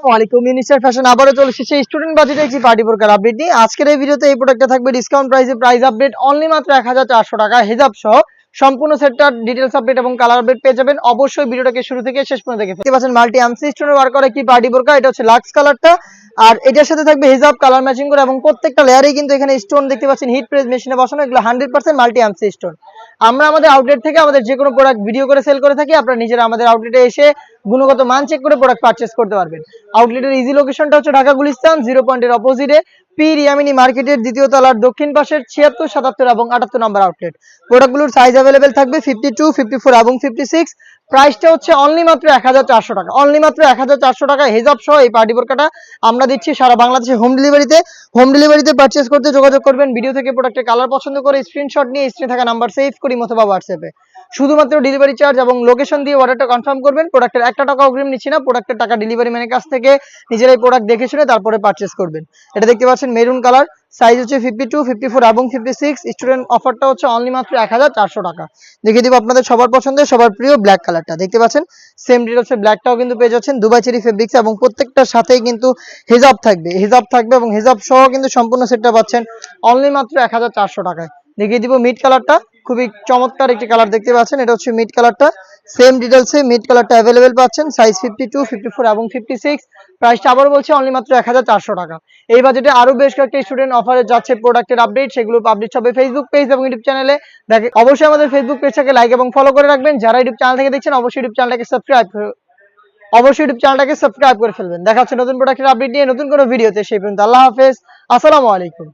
ওয়ালাইকুম minister fashion আবারও চলে এসেছে স্টুডেন্ট বাজেটে একটি পার্টি বোরকার আপডেট নিয়ে। আজকের এই ভিডিওতে এই প্রোডাক্টটা থাকবে ডিসকাউন্ট প্রাইসে, প্রাইস আপডেট অনলি মাত্র 1400 টাকা, হিজাব সহ সম্পূর্ণ সেটটার ডিটেইলস আপডেট এবং কালার আপডেট পেয়ে যাবেন। অবশ্যই ভিডিওটাকে শুরু থেকে শেষ পর্যন্ত দেখে দেখতে পাচ্ছেন মাল্টি আমসি স্টোনের ওয়ার্ক করা একটি পার্টি বোরকা। এটা হচ্ছে লাক্স কালারটা, আর এটার সাথে থাকবে হিজাব কালার ম্যাচিং করে এবং প্রত্যেকটা লেয়ারেই কিন্তু এখানে স্টোন দেখতে পাচ্ছেন হিট প্রেস মেশিনে বসানো। এগুলো 100% মাল্টি আমসি স্টোন। আমরা আমাদের আউটলেট থেকে আমাদের যে কোনো প্রোডাক্ট ভিডিও করে সেল করে থাকি। আপনারা নিজেরা আমাদের আউটলেটে এসে গুণগত মান চেক করে প্রোডাক্ট পারচেজ করতে পারবেন। আউটলেটের ইজি লোকেশনটা হচ্ছে ঢাকা গুলিস্তান 0 পয়েন্টের অপোজিটে পি রিয়ামিনী মার্কেটের দ্বিতীয় তলার দক্ষিণ পাশের 76, 77 এবং 78 নম্বর আউটলেট। প্রোডাক্টগুলোর সাইজ अवेलेबल থাকবে 52, 54 এবং 56। প্রাইসটা হচ্ছে অনলি মাত্র 1400 টাকা, অনলি মাত্র 1400 টাকা হিজাব সহ এই পার্টি বোরকাটা আমরা দিচ্ছি সারা বাংলাদেশে হোম ডেলিভারিতে পারচেজ করতে যোগাযোগ করবেন। ভিডিও থেকে প্রোডাক্টের কালার পছন্দ করে স্ক্রিনশট নিয়ে স্ক্রিনে থাকা নাম্বার সেভ করি অথবা হোয়াটসঅ্যাপে শুধুমাত্র ডেলিভারি চার্জ এবং লোকেশন দিয়ে অর্ডারটা কনফার্ম করবেন। প্রোডাক্টের 1 টাকা অগ্রিম নিচ্ছি না, প্রোডাক্টের টাকা ডেলিভারি ম্যানের কাছ থেকে নিজেরাই প্রোডাক্ট দেখে শুনে তারপরে পারচেজ করবেন। এটা দেখতে পাচ্ছেন মেরুন কালার, সাইজ হচ্ছে 52, 54 এবং 56। স্টুডেন্ট অফারটা হচ্ছে অনলি মাত্র 1400 টাকা। দেখিয়ে দিব আপনাদের সবার পছন্দের সবার প্রিয় ব্ল্যাক কালারটা। দেখতে পাচ্ছেন সেম ডিটেইলসে ব্ল্যাকটাও কিন্তু পেয়ে যাচ্ছেন দুবাই চেরি ফেব্রিক্স এবং প্রত্যেকটার সাথেই কিন্তু হিজাব থাকবে এবং হিজাব সহ কিন্তু সম্পূর্ণ সেটটা পাচ্ছেন অনলি মাত্র 1400 টাকায়। দেখিয়ে দিব মিড কালারটা, খুবই চমৎকার একটি কালার দেখতে পাচ্ছেন। এটা হচ্ছে মিড কালারটা, সেম ডিটেইলসে মিড কালারটা अवेलेबल পাচ্ছেন, সাইজ 52, 54 এবং 56। প্রাইসটা আবার বলছি অনলি মাত্র 1400 টাকা। এই বাজেটে আরো বেশ কয়েকটা স্টুডেন্ট অফারে যাচ্ছে প্রোডাক্টের আপডেট, সেগুলো পাবলিশ হবে ফেসবুক পেজ এবং ইউটিউব চ্যানেলে। দেখে অবশ্যই আমাদের ফেসবুক পেজটাকে লাইক এবং ফলো করে রাখবেন। যারা ইউটিউব চ্যানেল থেকে দেখছেন অবশ্যই ইউটিউব চ্যানেলটাকে সাবস্ক্রাইব করে ফেলবেন। দেখা হচ্ছে নতুন প্রোডাক্টের আপডেট নিয়ে নতুন কোনো ভিডিওতে। সেই পর্যন্ত আল্লাহ হাফেজ, আসসালামু আলাইকুম।